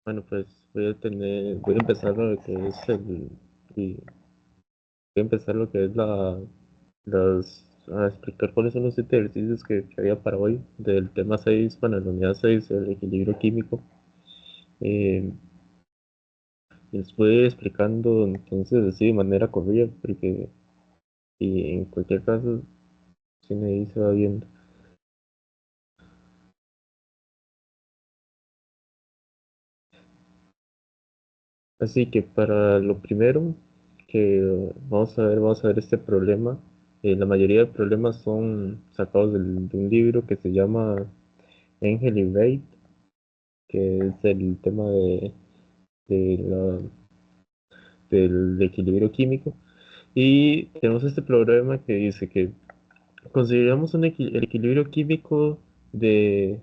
Bueno, pues voy a empezar lo que es y voy a empezar lo que es a explicar cuáles son los 7 ejercicios que había para hoy del tema 6, bueno, la unidad 6, el equilibrio químico. Eh, les voy explicando entonces así de manera corrida, porque y en cualquier caso, si me dice va viendo. Así que para lo primero que vamos a ver este problema. La mayoría de problemas son sacados de un libro que se llama Engel y Reid, que es el tema de la- del equilibrio químico. Y tenemos este problema que dice que consideramos el equilibrio químico de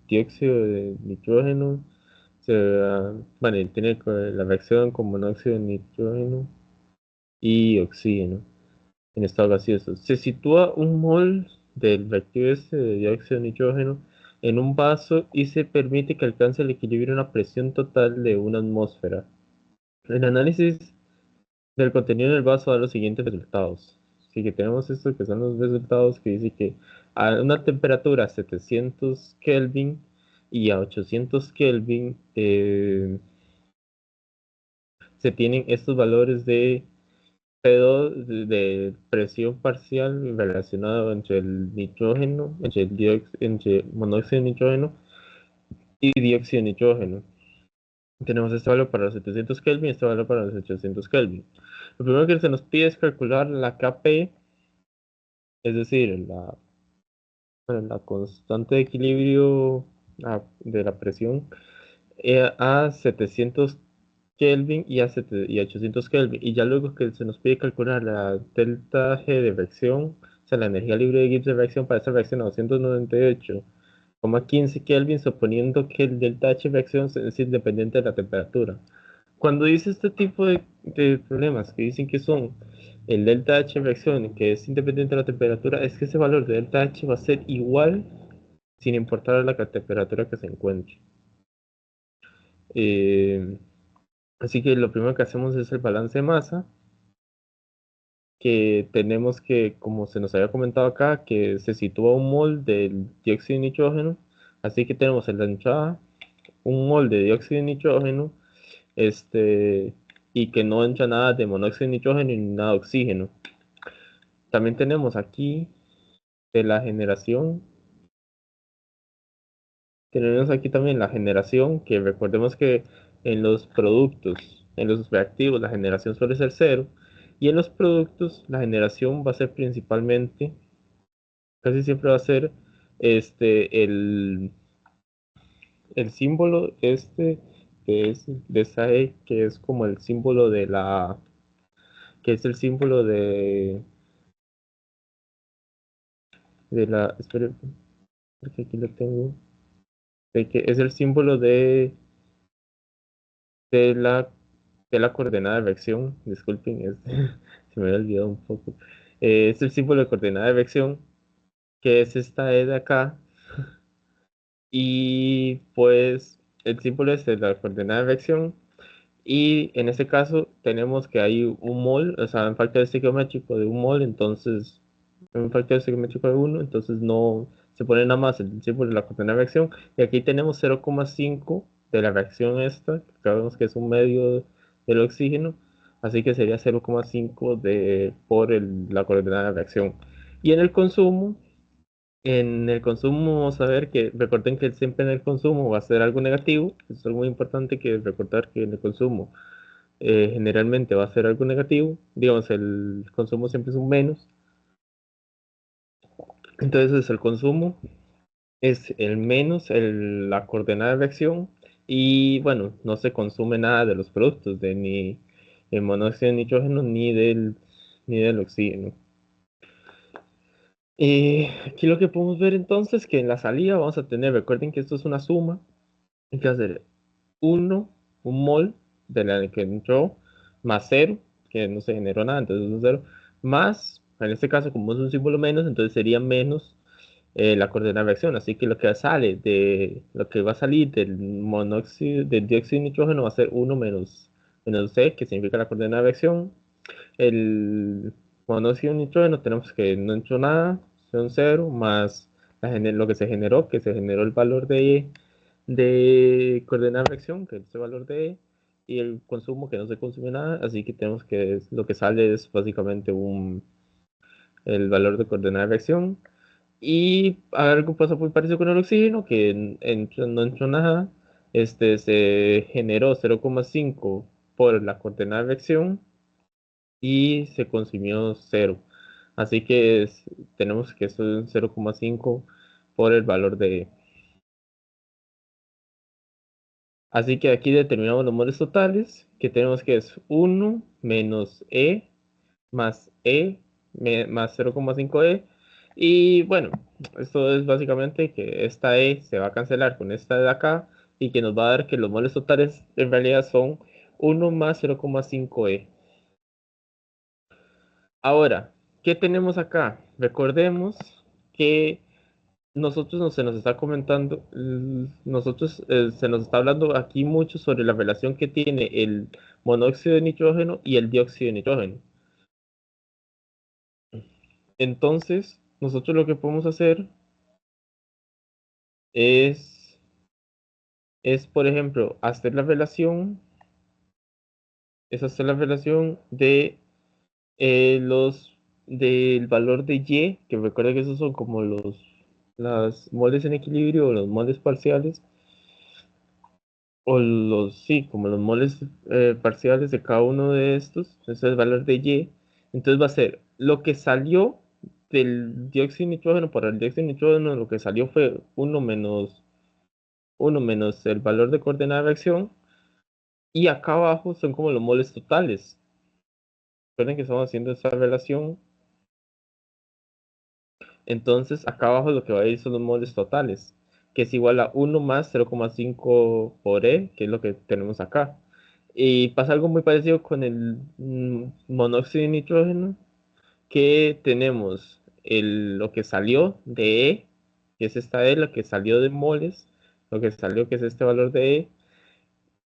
dióxido de nitrógeno, bueno, tiene la reacción con monóxido de nitrógeno y oxígeno en estado gaseoso. Se sitúa un mol del reactivo este de dióxido de nitrógeno en un vaso y se permite que alcance el equilibrio a una presión total de una atmósfera. El análisis del contenido del vaso da los siguientes resultados. Así que tenemos estos que son los resultados que dice que a una temperatura 700 Kelvin y a 800 Kelvin se tienen estos valores de de presión parcial relacionado entre el nitrógeno, entre monóxido de nitrógeno y dióxido de nitrógeno. Tenemos este valor para los 700 Kelvin y este valor para los 800 Kelvin. Lo primero que se nos pide es calcular la Kp, es decir, la constante de equilibrio de la presión a 700 Kelvin y a 800 Kelvin. Y ya luego que se nos pide calcular la delta G de reacción, o sea, la energía libre de Gibbs de reacción para esta reacción a 298,15 Kelvin, suponiendo que el delta H de reacción es independiente de la temperatura. Cuando dice este tipo de problemas que dicen que son el delta H de reacción, que es independiente de la temperatura, es que ese valor de delta H va a ser igual sin importar la temperatura que se encuentre. Eh, Así que lo primero que hacemos es el balance de masa, que tenemos que, como se nos había comentado acá, que se sitúa un mol del dióxido de nitrógeno. Así que tenemos en la entrada un mol de dióxido de nitrógeno, y que no entra nada de monóxido de nitrógeno ni nada de oxígeno. También tenemos aquí de la generación, tenemos aquí también la generación, que recordemos que en los productos, en los reactivos, la generación suele ser cero, y en los productos la generación va a ser principalmente, casi siempre va a ser el símbolo de esa E, que es como el símbolo que es el símbolo espere, porque aquí lo tengo, de que es el símbolo de la, de la coordenada de reacción, disculpen, se me había olvidado un poco. Es el símbolo de coordenada de reacción, que es esta E de acá, y pues el símbolo es de la coordenada de reacción, y en este caso tenemos que hay un mol, o sea, un factor estequiométrico de un mol, entonces un factor estequiométrico de uno, entonces no se pone nada más el símbolo de la coordenada de reacción, y aquí tenemos 0,5 de la reacción esta, que sabemos que es un medio del oxígeno, así que sería 0,5 la coordenada de reacción. Y en el consumo vamos a ver que recuerden que siempre en el consumo va a ser algo negativo, es algo muy importante que recordar que en el consumo generalmente va a ser algo negativo, digamos, el consumo siempre es un menos, entonces el consumo es el menos la coordenada de reacción, y bueno, no se consume nada de los productos, de ni el monóxido de nitrógeno ni del oxígeno. Aquí lo que podemos ver entonces que en la salida vamos a tener, recuerden que esto es una suma, hay que hacer uno, un mol de la que entró, más cero, que no se generó nada, entonces es un cero, más, en este caso como es un símbolo menos, entonces sería menos la coordenada de reacción. Así que lo que sale de lo que va a salir del monóxido, del dióxido de nitrógeno va a ser 1 menos C, que significa la coordenada de reacción. El monóxido de nitrógeno tenemos que no entró nada, son 0, más lo que se generó el valor de coordenada de reacción, que es el valor de E, y el consumo que no se consume nada, así que tenemos que lo que sale es básicamente el valor de coordenada de reacción. Y algo pasa muy parecido con el oxígeno, que no entró nada, se generó 0,5 por la coordenada de reacción y se consumió 0. Así que tenemos que eso es 0,5 por el valor de E. Así que aquí determinamos los moles totales, que tenemos que es 1 menos más E más 0,5E. Y bueno, esto es básicamente que esta E se va a cancelar con esta de acá y que nos va a dar que los moles totales en realidad son 1 más 0,5E. Ahora, ¿qué tenemos acá? Recordemos que se nos está comentando, nosotros se nos está hablando aquí mucho sobre la relación que tiene el monóxido de nitrógeno y el dióxido de nitrógeno. Entonces, nosotros lo que podemos hacer es, por ejemplo, hacer la relación de del valor de Y, que recuerda que esos son como las moles en equilibrio o los moles parciales, o sí, como los moles parciales de cada uno de estos, ese es el valor de Y. Entonces va a ser lo que salió del dióxido de nitrógeno. Para el dióxido de nitrógeno lo que salió fue uno menos el valor de coordenada de reacción, y acá abajo son como los moles totales. Recuerden que estamos haciendo esta relación, entonces acá abajo lo que va a ir son los moles totales, que es igual a 1 más 0,5 por E, que es lo que tenemos acá. Y pasa algo muy parecido con el monóxido de nitrógeno, que tenemos lo que salió de E, que es esta E, lo que salió de moles, lo que salió que es este valor de E,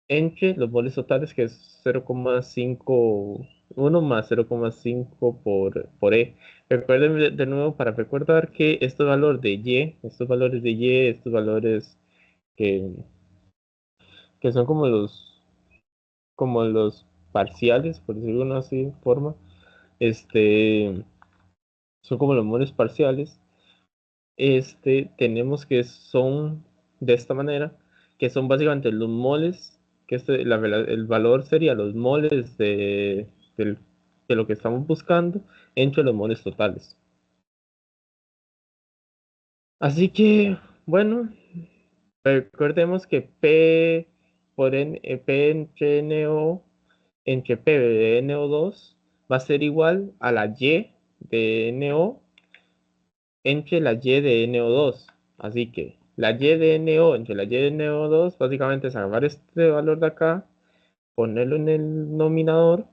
entre los moles totales, que es 0,5, 1 más 0,5 por E. Recuerden de nuevo para recordar que estos valores de Y, estos valores que, que son como los parciales, por decirlo de una así forma, este, son como los moles parciales. Tenemos que son de esta manera, que son básicamente los moles, que el valor sería los moles de lo que estamos buscando entre los moles totales. Así que, bueno, recordemos que P entre P de NO2 va a ser igual a la Y de NO entre la Y de NO2. Así que la Y de NO entre la Y de NO2 básicamente es agarrar este valor de acá, ponerlo en el denominador,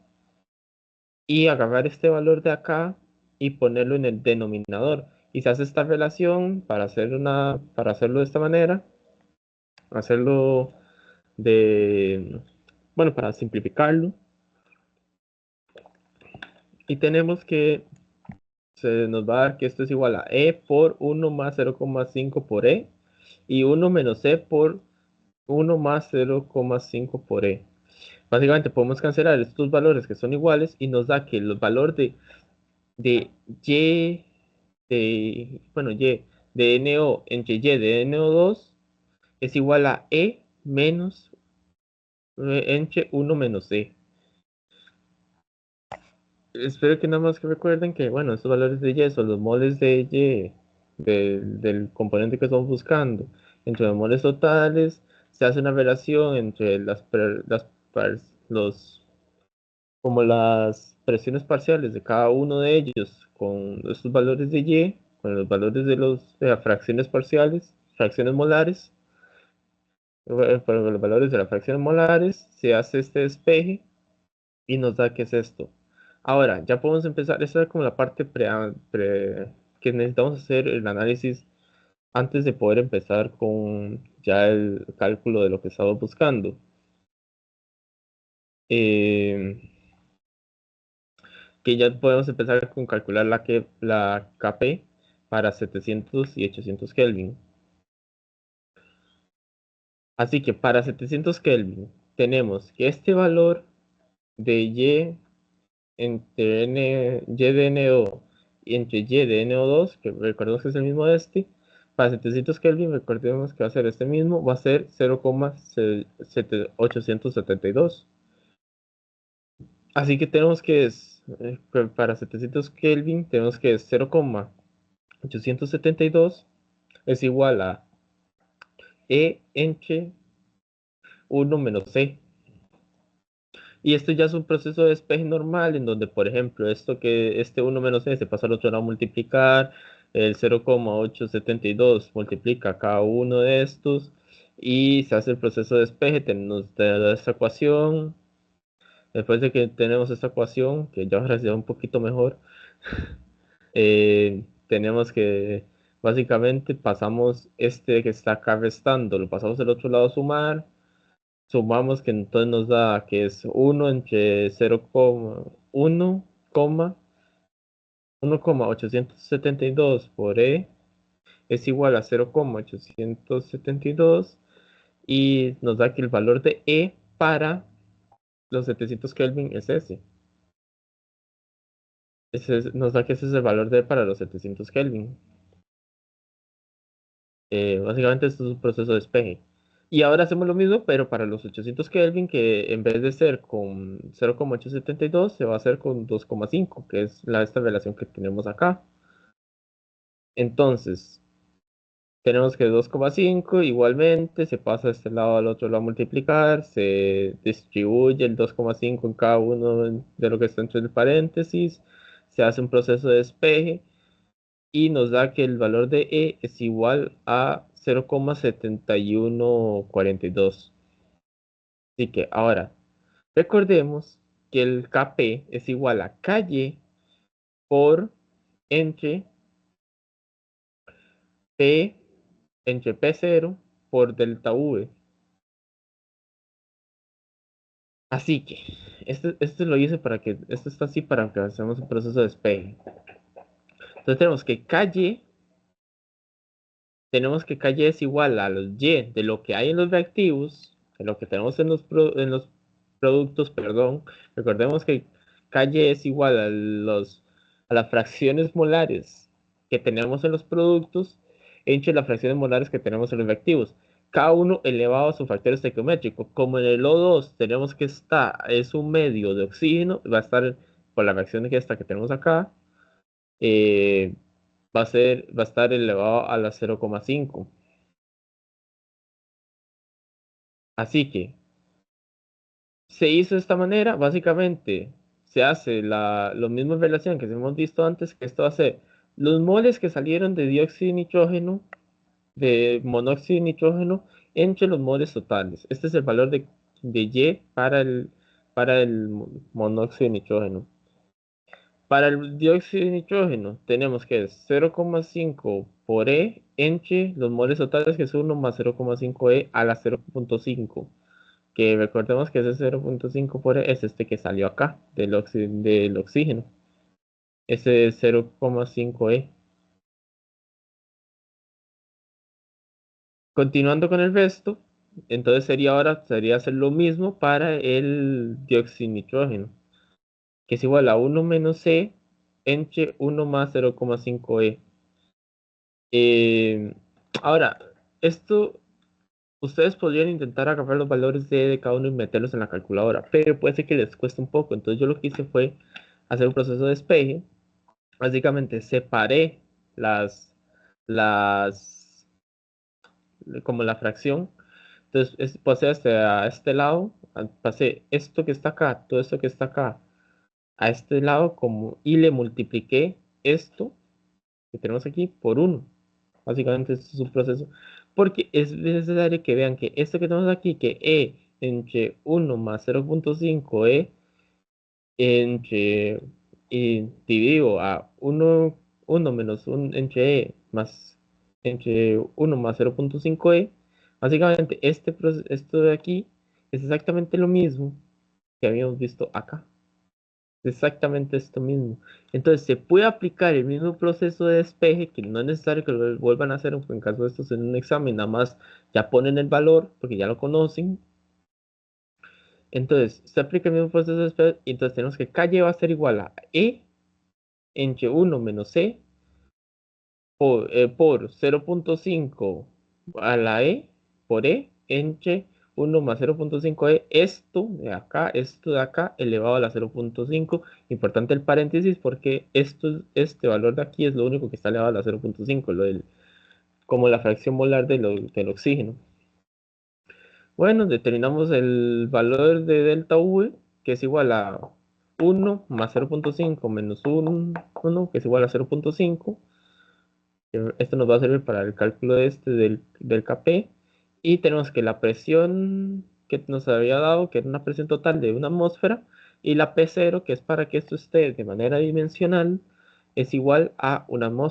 y agarrar este valor de acá y ponerlo en el denominador. Y se hace esta relación para hacerlo de esta manera, hacerlo bueno, para simplificarlo. Y tenemos que se nos va a dar que esto es igual a E por 1 más 0,5 por E, y 1 menos E por 1 más 0,5 por E. Básicamente podemos cancelar estos valores que son iguales y nos da que el valor de Y de NO entre Y de NO2 es igual a E menos entre 1 menos E. Espero que nada más que recuerden que, bueno, estos valores de Y son los moles de Y del componente que estamos buscando. Entre los moles totales se hace una relación entre los, como las presiones parciales de cada uno de ellos con estos valores de Y, con los valores de las fracciones parciales, fracciones molares. Para los valores de las fracciones molares se hace este despeje y nos da qué es esto. Ahora, ya podemos empezar. Esta es como la parte que necesitamos hacer el análisis antes de poder empezar con ya el cálculo de lo que estamos buscando. Eh, que ya podemos empezar con calcular la KP para 700 y 800 Kelvin. Así que para 700 Kelvin tenemos que este valor de Y entre Y de NO y entre Y de NO2, que recordemos que es el mismo de este, para 700 Kelvin, recordemos que va a ser este mismo, va a ser 0,872. Así que tenemos que para 700 Kelvin tenemos que 0,872 es igual a E entre 1 menos E. Y esto ya es un proceso de despeje normal, en donde, por ejemplo, este 1 menos E se pasa al otro lado a multiplicar, el 0,872 multiplica cada uno de estos, y se hace el proceso de despeje, tenemos esta ecuación. Después de que tenemos esta ecuación, que ya ahora se un poquito mejor, tenemos que básicamente pasamos este que está acá restando, lo pasamos al otro lado a sumar, sumamos que entonces nos da que es 1 entre 0,1, 1,872 por E es igual a 0,872 y nos da que el valor de E para los 700 Kelvin es ese. Nos da que ese es el valor de E para los 700 Kelvin. Básicamente esto es un proceso de despeje. Y ahora hacemos lo mismo, pero para los 800 Kelvin, que en vez de ser con 0,872, se va a hacer con 2,5, que es esta relación que tenemos acá. Entonces, tenemos que 2,5 igualmente se pasa de este lado al otro lado a multiplicar, se distribuye el 2,5 en cada uno de lo que está entre el paréntesis, se hace un proceso de despeje y nos da que el valor de E es igual a 0,7142. Así que ahora, recordemos que el Kp es igual a Ky por entre P entre P0 por delta V. Así que, esto lo hice para que, esto está así para que hacemos un proceso de despeje. Entonces tenemos que Ky es igual a los Y de lo que hay en los reactivos, de lo que tenemos en los productos, perdón. Recordemos que Ky es igual a las fracciones molares que tenemos en los productos entre las fracciones molares que tenemos en los reactivos. Cada uno elevado a su factor estequiométrico. Como en el O2 tenemos que es un medio de oxígeno, va a estar por la reacción que esta que tenemos acá. eh, va a estar elevado a la 0,5. Así que se hizo de esta manera, básicamente se hace lo mismo en relación que hemos visto antes, que esto hace los moles que salieron de dióxido de nitrógeno, de monóxido de nitrógeno, entre los moles totales. Este es el valor de Y para el monóxido de nitrógeno. Para el dióxido de nitrógeno tenemos que es 0,5 por E entre los moles totales, que es 1 más 0,5 E a la 0,5. Que recordemos que ese 0,5 por E es este que salió acá del oxígeno. Ese es 0,5 E. Continuando con el resto, entonces sería hacer lo mismo para el dióxido de nitrógeno, que es igual a 1 menos E entre 1 más 0,5 E. Eh, ahora, esto ustedes podrían intentar agarrar los valores de cada uno y meterlos en la calculadora, pero puede ser que les cueste un poco. Entonces yo lo que hice fue hacer un proceso de despeje. Básicamente separé las, las, como la fracción. Entonces pasé hasta a este lado, pasé esto que está acá, todo esto que está acá, a este lado y le multipliqué esto que tenemos aquí por uno. Básicamente este es un proceso, porque es necesario que vean que esto que tenemos aquí, que E entre 1 más 0,5 E entre, y dividido a uno menos 1 entre E más entre 1 más 0.5e. Básicamente, esto de aquí es exactamente lo mismo que habíamos visto acá. Exactamente esto mismo. Entonces, se puede aplicar el mismo proceso de despeje, que no es necesario que lo vuelvan a hacer en caso de estos en un examen, nada más ya ponen el valor, porque ya lo conocen. Entonces, se aplica el mismo proceso de despeje, y entonces tenemos que K va a ser igual a E entre 1 menos E por 0.5 a la E por E entre 1 más 0.5e, esto de acá elevado a la 0.5. Importante el paréntesis porque este valor de aquí es lo único que está elevado a la 0.5, como la fracción molar del oxígeno. Bueno, determinamos el valor de delta V, que es igual a 1 más 0.5 menos 1, que es igual a 0.5. Esto nos va a servir para el cálculo del Kp. Y tenemos que la presión que nos había dado, que era una presión total de una atmósfera, y la P0, que es para que esto esté de manera dimensional, es igual a una atmósfera